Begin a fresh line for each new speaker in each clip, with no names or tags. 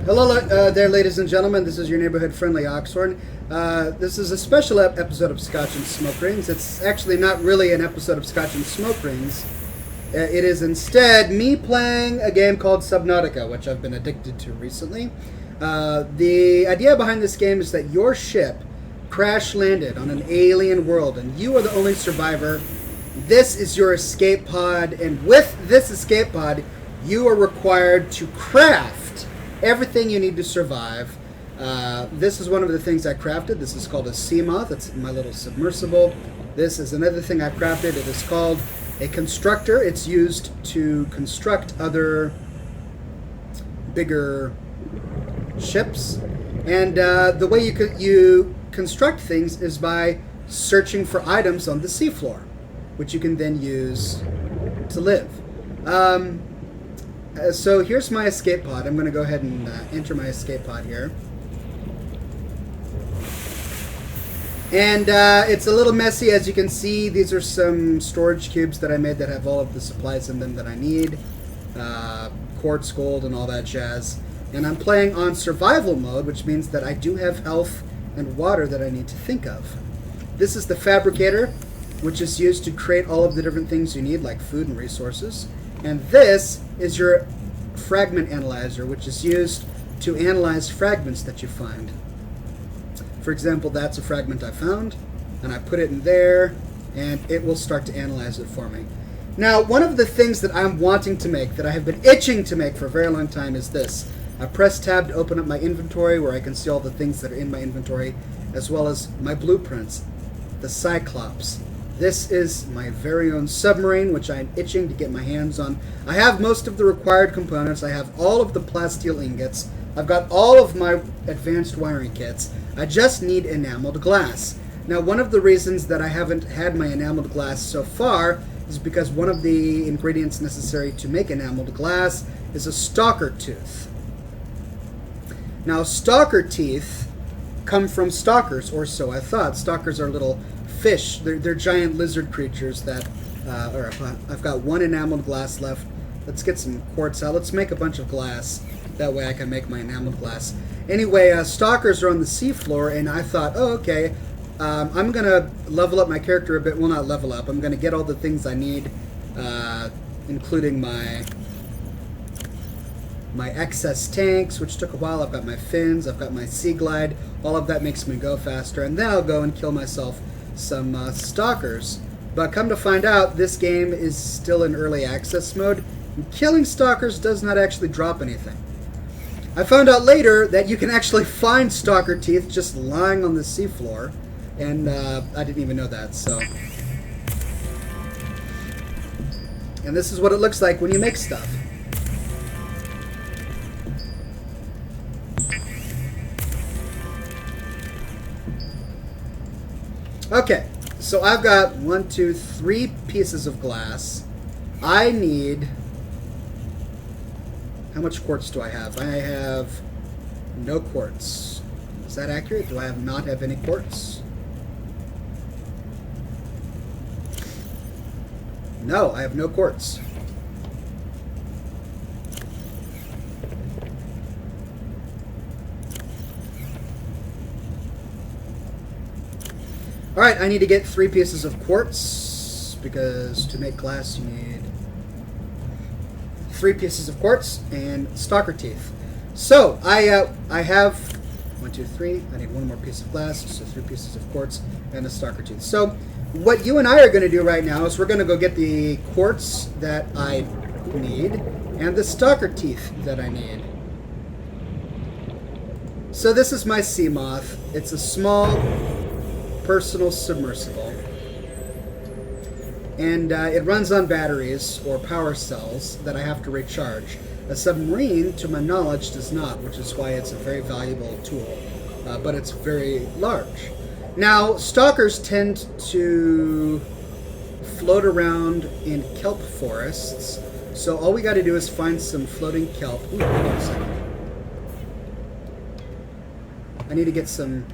Hello there, ladies and gentlemen. This is your neighborhood friendly Oxhorn. This is a special episode of Scotch and Smoke Rings. It's actually not really an episode of Scotch and Smoke Rings. It is instead me playing a game called Subnautica, which I've been addicted to recently. The idea behind this game is that your ship crash landed on an alien world, and you are the only survivor. This is your escape pod, and with this escape pod, you are required to craft everything you need to survive. This is one of the things I crafted. This is called a sea moth. It's my little submersible. This is another thing I crafted. It is called a constructor. It's used to construct other bigger ships. And the way you construct things is by searching for items on the seafloor, which you can then use to live. So here's my escape pod. I'm going to go ahead and enter my escape pod here. And it's a little messy, as you can see. These are some storage cubes that I made that have all of the supplies in them that I need. Quartz, gold, and all that jazz. And I'm playing on survival mode, which means that I do have health and water that I need to think of. This is the fabricator, which is used to create all of the different things you need, like food and resources. And this is your fragment analyzer, which is used to analyze fragments that you find. For example, that's a fragment I found, and I put it in there, and it will start to analyze it for me. Now, one of the things that I'm wanting to make, that I have been itching to make for a very long time, is this. I press tab to open up my inventory, where I can see all the things that are in my inventory, as well as my blueprints, the Cyclops. This is my very own submarine, which I'm itching to get my hands on. I have most of the required components. I have all of the plasteel ingots. I've got all of my advanced wiring kits. I just need enameled glass. Now, one of the reasons that I haven't had my enameled glass so far is because one of the ingredients necessary to make enameled glass is a stalker tooth. Now, stalker teeth come from stalkers, or so I thought. Stalkers are little fish. They're giant lizard creatures that, I've got one enameled glass left. Let's get some quartz out. Let's make a bunch of glass. That way I can make my enameled glass. Anyway, stalkers are on the seafloor, and I thought, oh, okay, I'm going to level up my character a bit. Well, not level up. I'm going to get all the things I need, including my excess tanks, which took a while. I've got my fins. I've got my sea glide. All of that makes me go faster, and then I'll go and kill myself some stalkers. But come to find out, this game is still in early access mode, and killing stalkers does not actually drop anything. I found out later that you can actually find stalker teeth just lying on the seafloor, and I didn't even know that, so. And this is what it looks like when you make stuff. Okay, so I've got 1, 2, 3 pieces of glass. I need... How much quartz do I have? I have no quartz. Is that accurate? Do I not have any quartz? No, I have no quartz. Alright, I need to get 3 pieces of quartz, because to make glass you need 3 pieces of quartz and stalker teeth. So, I have 1, 2, 3. I need 1 more piece of glass, so 3 pieces of quartz and a stalker tooth. So, what you and I are going to do right now is we're going to go get the quartz that I need and the stalker teeth that I need. So this is my sea moth. It's a small personal submersible, and it runs on batteries or power cells that I have to recharge. A submarine, to my knowledge, does not, which is why it's a very valuable tool, but it's very large. Now, stalkers tend to float around in kelp forests, so all we got to do is find some floating kelp. Ooh, hold on a second. I need to get some...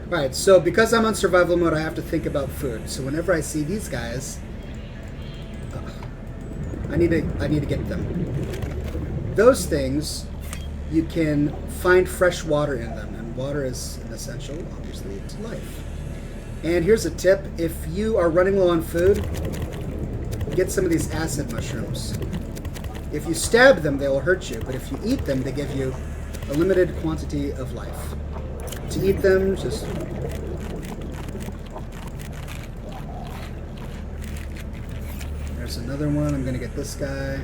Alright, so because I'm on survival mode, I have to think about food. So whenever I see these guys... I need to get them. Those things, you can find fresh water in them, and water is an essential, obviously, to life. And here's a tip: if you are running low on food, get some of these acid mushrooms. If you stab them, they will hurt you, but if you eat them, they give you a limited quantity of life. To eat them, just... There's another one. I'm going to get this guy.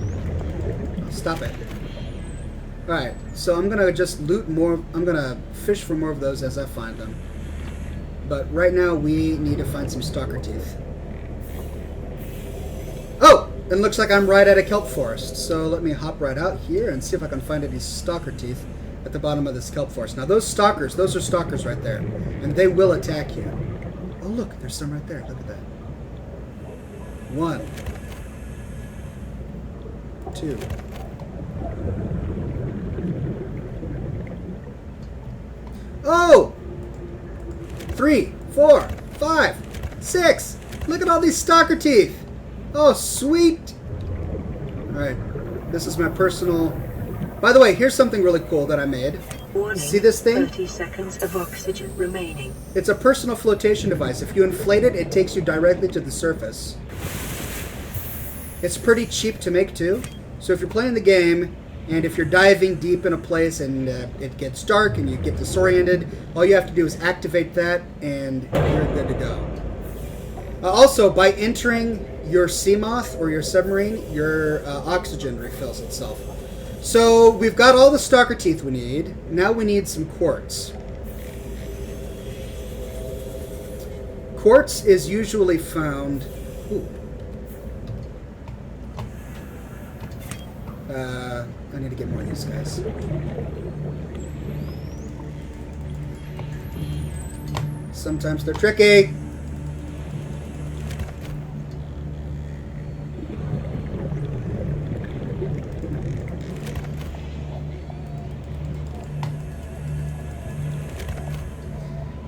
Oh, stop it. Alright, so I'm going to just loot more. I'm going to fish for more of those as I find them. But right now, we need to find some stalker teeth. Oh! It looks like I'm right at a kelp forest. So let me hop right out here and see if I can find any stalker teeth at the bottom of this kelp forest. Now those are stalkers right there. And they will attack you. Oh look, there's some right there. Look at that. 1, 2. Oh! 3, 4, 5, 6. Look at all these stalker teeth. Oh, sweet. Alright, this is my personal... By the way, here's something really cool that I made.
Warning,
see this thing?
30 seconds of oxygen remaining.
It's a personal flotation device. If you inflate it, it takes you directly to the surface. It's pretty cheap to make, too. So if you're playing the game, and if you're diving deep in a place and it gets dark and you get disoriented, all you have to do is activate that, and you're good to go. Also, by entering your Seamoth or your submarine, your oxygen refills itself. So we've got all the stalker teeth we need. Now we need some quartz. Quartz is usually found... Ooh. I need to get more of these guys. Sometimes they're tricky.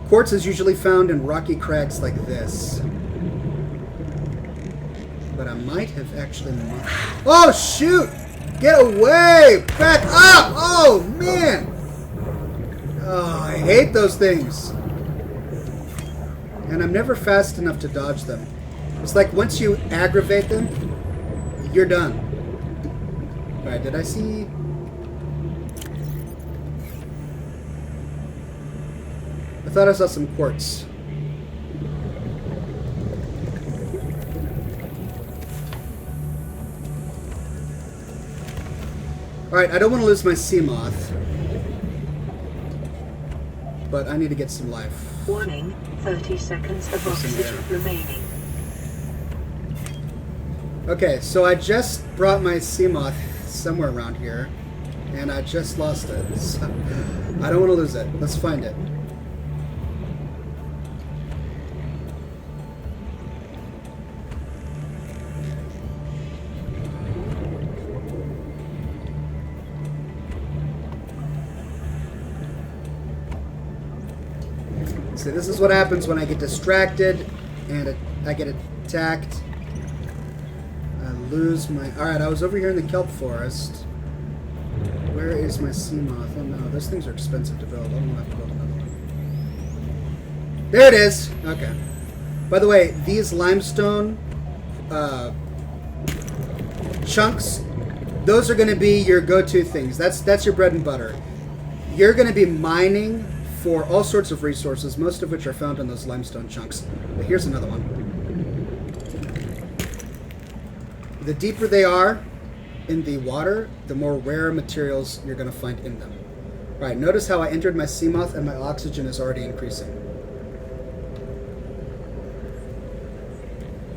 Quartz is usually found in rocky crags like this. But I might have actually... Oh, shoot! Get away! Back up! Oh, man! Oh, I hate those things. And I'm never fast enough to dodge them. It's like once you aggravate them, you're done. Alright, did I see... I thought I saw some quartz. Alright, I don't want to lose my Seamoth. But I need to get some life.
Warning, 30 seconds of oxygen remaining.
Okay, so I just brought my Seamoth somewhere around here. And I just lost it. So I don't want to lose it. Let's find it. So this is what happens when I get distracted and I get attacked. I lose my... Alright, I was over here in the kelp forest. Where is my Seamoth? Oh no, those things are expensive to build. I don't have to build another one. There it is! Okay. By the way, these limestone chunks, those are going to be your go-to things. That's your bread and butter. You're going to be mining for all sorts of resources, most of which are found in those limestone chunks. But here's another one. The deeper they are in the water, the more rare materials you're going to find in them. Alright, notice how I entered my Seamoth and my oxygen is already increasing.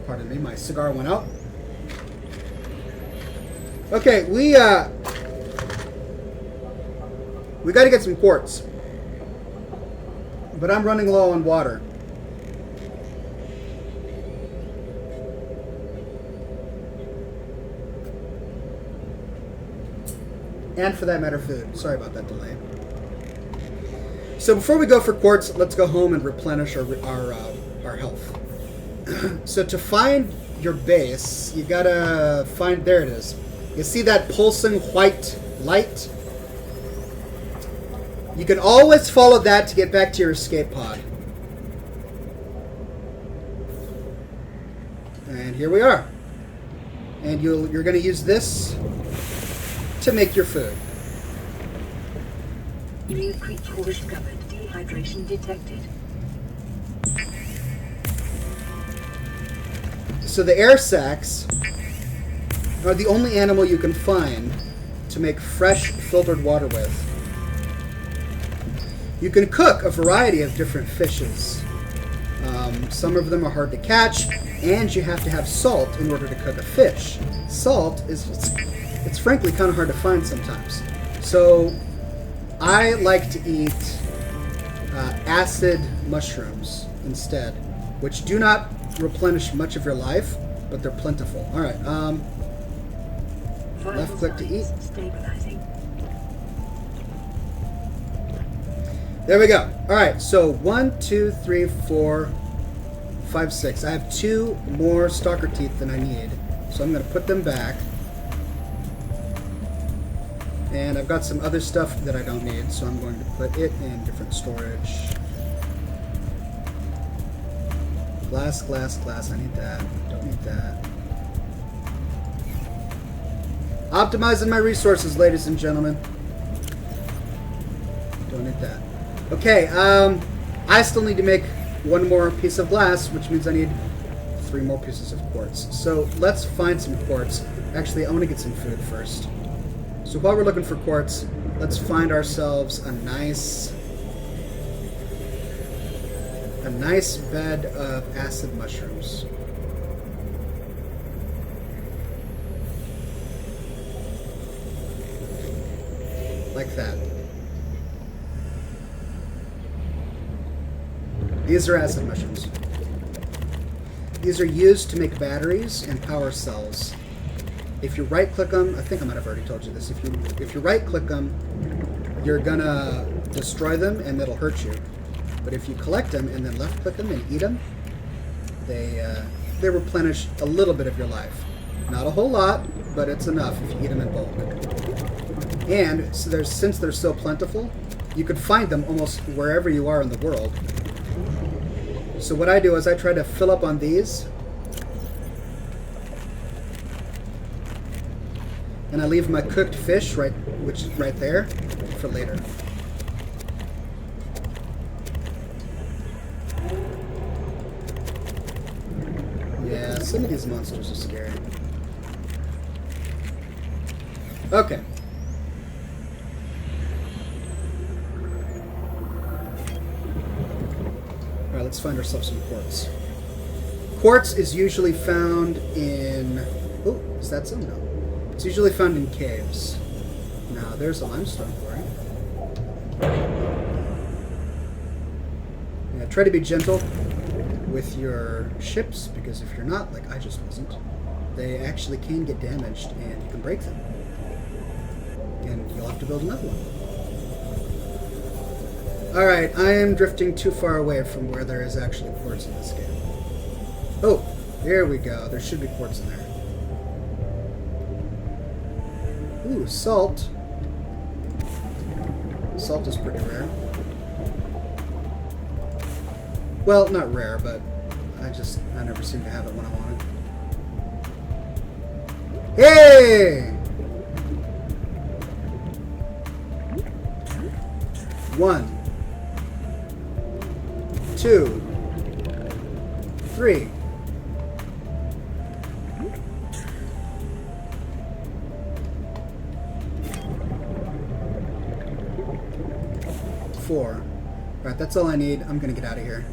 Pardon me, my cigar went out. Okay, we got to get some quartz. But I'm running low on water. And for that matter, food. Sorry about that delay. So before we go for quartz, let's go home and replenish our health. So to find your base, you gotta find... There it is. You see that pulsing white light? You can always follow that to get back to your escape pod. And here we are. And you're going to use this to make your food.
New creature discovered. Dehydration detected.
So the air sacs are the only animal you can find to make fresh filtered water with. You can cook a variety of different fishes. Some of them are hard to catch, and you have to have salt in order to cook a fish. Salt it's frankly kind of hard to find sometimes. So I like to eat acid mushrooms instead, which do not replenish much of your life, but they're plentiful. All right, left click to eat.
Stabilizing.
There we go. All right, so 1, 2, 3, 4, 5, 6. I have 2 more stalker teeth than I need, so I'm going to put them back. And I've got some other stuff that I don't need, so I'm going to put it in different storage. Glass, glass, glass. I need that. Don't need that. Optimizing my resources, ladies and gentlemen. Don't need that. Okay, I still need to make 1 more piece of glass, which means I need 3 more pieces of quartz. So let's find some quartz. Actually, I want to get some food first. So while we're looking for quartz, let's find ourselves a nice bed of acid mushrooms. Like that. These are acid mushrooms. These are used to make batteries and power cells. If you right-click them, I think I might have already told you this. If you right-click them, you're gonna destroy them and it'll hurt you. But if you collect them and then left-click them and eat them, they replenish a little bit of your life. Not a whole lot, but it's enough if you eat them in bulk. And so since they're so plentiful, you can find them almost wherever you are in the world. So what I do is I try to fill up on these, and I leave my cooked fish which is right there, for later. Yeah, some of these monsters are scary. Okay. Alright, let's find ourselves some quartz. Quartz is usually found in... Oh, is that some? No. It's usually found in caves. Now, there's a limestone quarry. Yeah, try to be gentle with your ships, because if you're not, like I just wasn't, they actually can get damaged and you can break them. And you'll have to build another one. Alright, I am drifting too far away from where there is actually quartz in this game. Oh, there we go. There should be quartz in there. Ooh, salt. Salt is pretty rare. Well, not rare, but I never seem to have it when I want it. Hey! 1, 2, 3. 4. Alright, that's all I need. I'm gonna get out of here.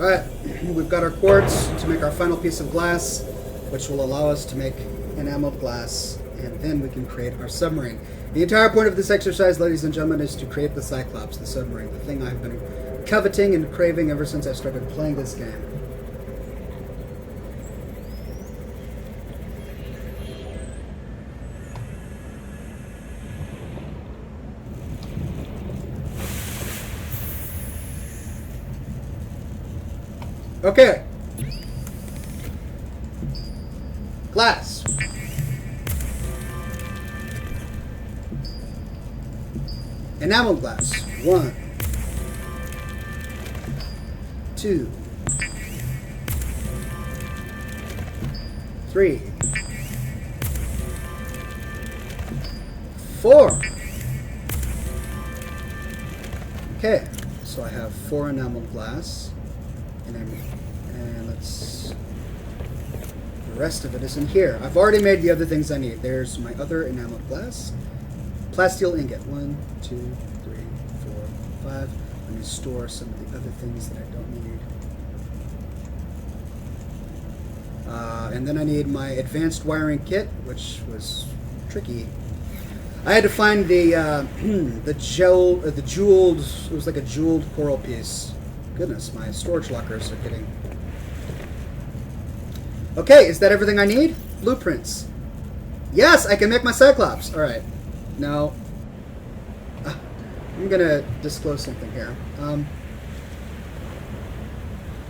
Alright, we've got our quartz to make our final piece of glass, which will allow us to make enameled glass, and then we can create our submarine. The entire point of this exercise, ladies and gentlemen, is to create the Cyclops, the submarine, the thing I've been coveting and craving ever since I started playing this game. Okay. Glass. Enamel glass. 1, 2, 3, 4. Okay, so I have 4 enameled glass, and let's. The rest of it is in here. I've already made the other things I need. There's my other enameled glass. Plasteel ingot. 1, 2, 3, 4, 5. Let me store some of the other things that I don't need. And then I need my advanced wiring kit, which was tricky. I had to find the the jeweled. It was like a jeweled coral piece. Goodness, my storage lockers are getting. Okay, is that everything I need? Blueprints. Yes, I can make my Cyclops. All right. Now, I'm gonna disclose something here.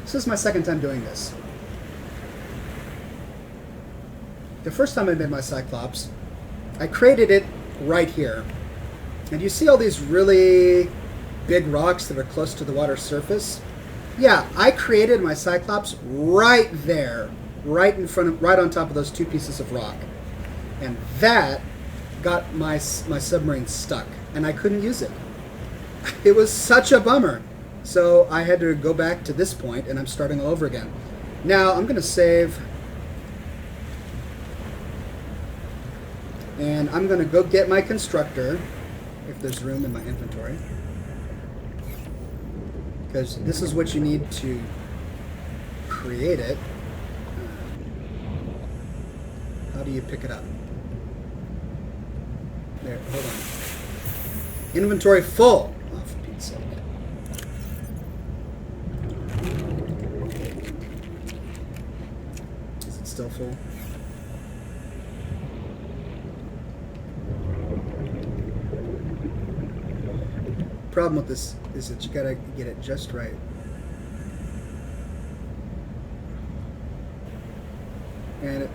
This is my second time doing this. The first time I made my Cyclops, I created it right here. And you see all these really big rocks that are close to the water surface? Yeah, I created my Cyclops right there, right on top of those 2 pieces of rock. And that got my submarine stuck, and I couldn't use it. It was such a bummer. So I had to go back to this point, and I'm starting all over again. Now, I'm going to save. And I'm going to go get my constructor, if there's room in my inventory. Because this is what you need to create it. How do you pick it up? There, hold on. Inventory full! Oh, for Pete's sake. Is it still full? Problem with this is that you gotta get it just right. And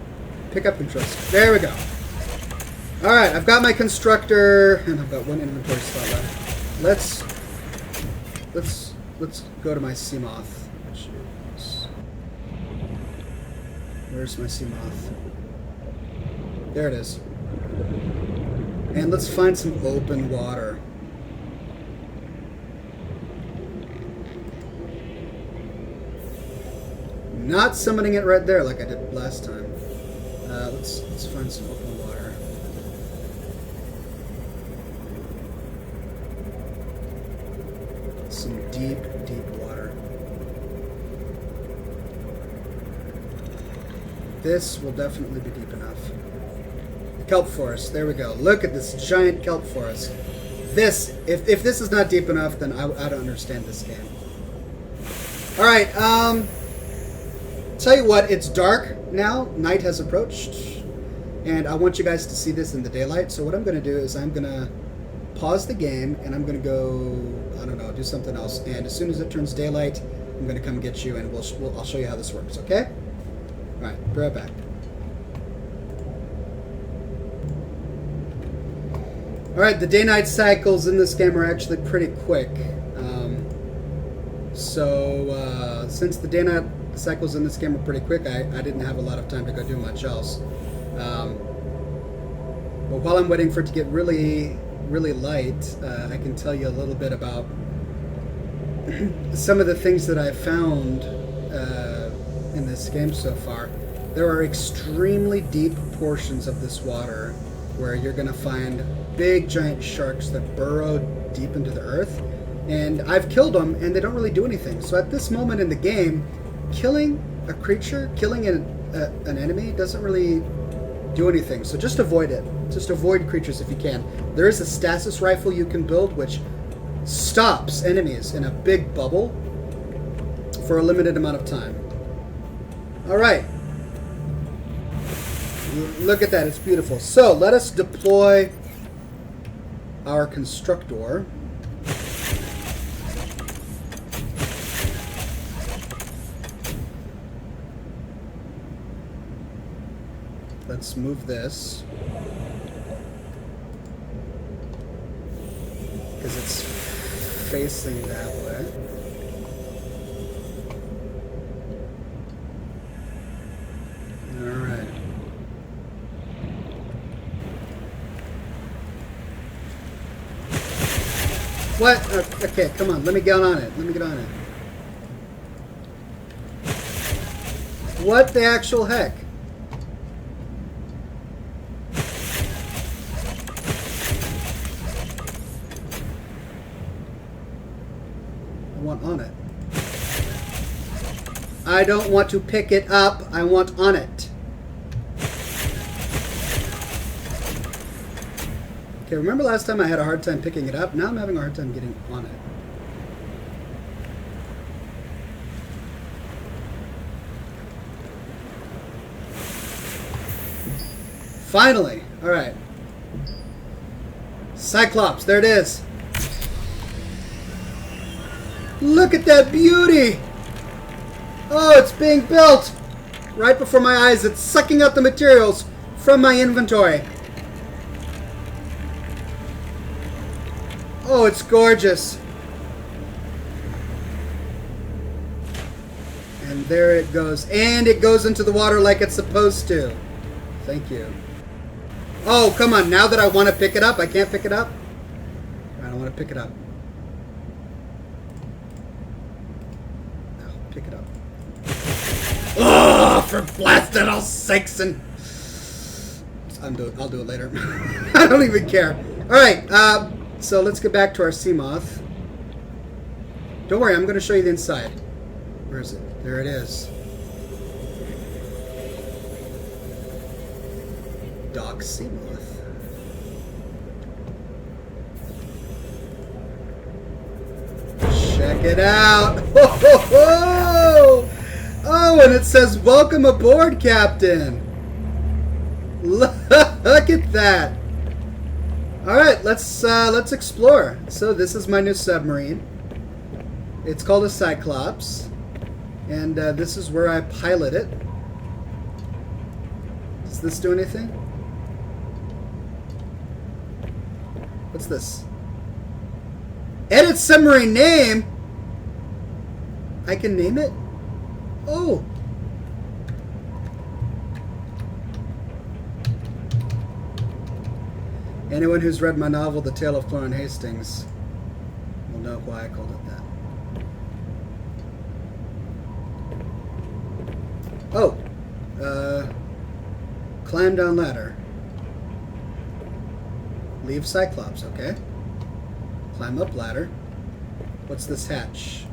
pick up controls. There we go. All right, I've got my constructor, and I've got 1 inventory spot left. Let's go to my sea moth. Which is, where's my sea moth? There it is. And let's find some open water. Not summoning it right there like I did last time. Let's find some open water. Some deep, deep water. This will definitely be deep enough. Kelp forest. There we go. Look at this giant kelp forest. This, if this is not deep enough, then I don't understand this game. All right. Tell you what, it's dark now. Night has approached, and I want you guys to see this in the daylight. So what I'm going to do is I'm going to pause the game, and I'm going to go, I don't know, do something else. And as soon as it turns daylight, I'm going to come get you, and I'll show you how this works. Okay? All right, be right back. All right, the day-night cycles in this game are actually pretty quick. Since the day-night cycles in this game are pretty quick, I didn't have a lot of time to go do much else. But while I'm waiting for it to get really, really light, I can tell you a little bit about some of the things that I've found in this game so far. There are extremely deep portions of this water where you're going to find big giant sharks that burrow deep into the earth, and I've killed them and they don't really do anything. So at this moment in the game, killing a creature, killing an enemy doesn't really do anything. So just avoid it. Just avoid creatures if you can. There is a stasis rifle you can build which stops enemies in a big bubble for a limited amount of time. Alright. Look at that, it's beautiful. So let us deploy our constructor. let's move this. Because it's facing that way. Alright. What? Okay, come on. Let me get on it. Let me get on it. What the actual heck? I want on it. I don't want to pick it up. I want on it. Okay, remember last time I had a hard time picking it up? Now I'm having a hard time getting on it. Finally! Alright. Cyclops, there it is. Look at that beauty! Oh, it's being built! Right before my eyes, it's sucking out the materials from my inventory. Oh, it's gorgeous. And there it goes. And it goes into the water like it's supposed to. Thank you. Oh, come on. Now that I want to pick it up, I can't pick it up? I don't want to pick it up. No, pick it up. Oh, for blasted all sakes and... I'll do it later. I don't even care. Alright, so let's get back to our sea moth. Don't worry, I'm going to show you the inside. Where is it? There it is. Dock sea moth. Check it out. Ho, ho, ho! Oh, and it says, "Welcome aboard, Captain." Look at that. All right, let's explore. So this is my new submarine. It's called a Cyclops, and this is where I pilot it. Does this do anything? What's this? Edit submarine name? I can name it? Oh. Anyone who's read my novel, The Tale of Florence Hastings, will know why I called it that. Oh. Climb down ladder. Leave Cyclops, okay. Climb up ladder. What's this hatch?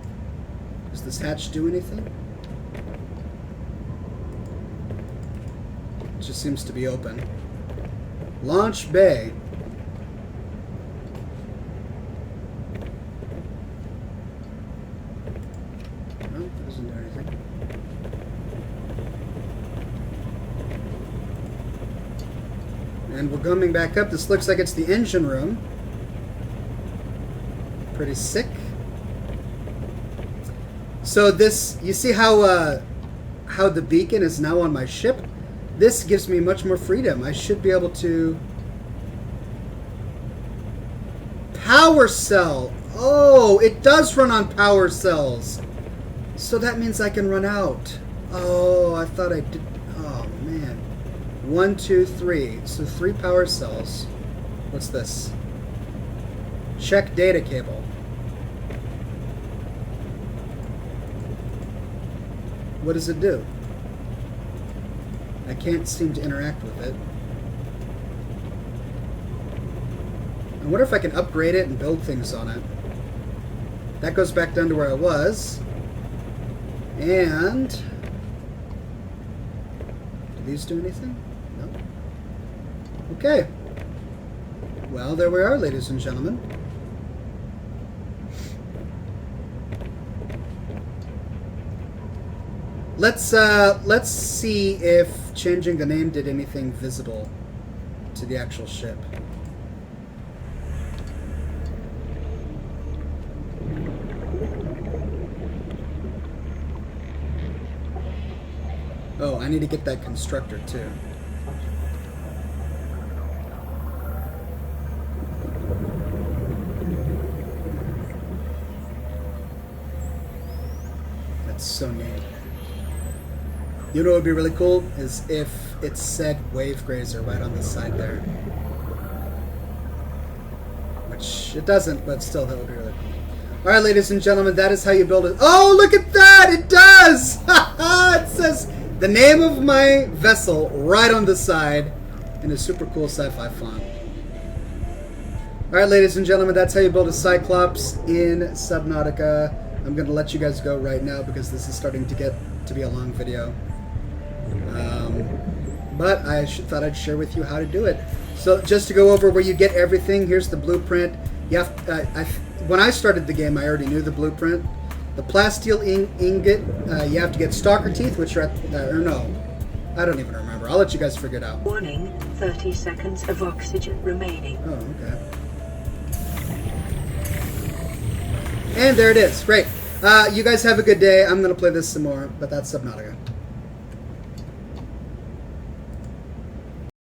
Does this hatch do anything? It just seems to be open. Launch bay. No, it doesn't do anything. And we're coming back up. This looks like it's the engine room. Pretty sick. So this, you see how the beacon is now on my ship? This gives me much more freedom. I should be able to... Power cell! Oh, it does run on power cells. So that means I can run out. Oh, I thought I did... Oh, man. 1, 2, 3. So 3 power cells. What's this? Check data cable. What does it do? I can't seem to interact with it. I wonder if I can upgrade it and build things on it. That goes back down to where I was. And... do these do anything? No. Okay. Well, there we are, ladies and gentlemen. Let's see if changing the name did anything visible to the actual ship. Oh, I need to get that constructor too. It's so neat. You know what would be really cool is if it said Wave Grazer right on the side there. Which it doesn't, but still that would be really cool. Alright, ladies and gentlemen, that is how you build it. Oh, look at that! It does! It says the name of my vessel right on the side in a super cool sci-fi font. Alright, ladies and gentlemen, that's how you build a Cyclops in Subnautica. I'm going to let you guys go right now because this is starting to get to be a long video. But I thought I'd share with you how to do it. So just to go over where you get everything, here's the blueprint. You have, when I started the game, I already knew the blueprint. The plasteel ingot, you have to get stalker teeth, which are at, or no, I don't even remember. I'll let you guys figure it out.
Warning, 30 seconds of oxygen remaining.
Oh, okay. And there it is. Great. You guys have a good day. I'm going to play this some more, but that's Subnautica.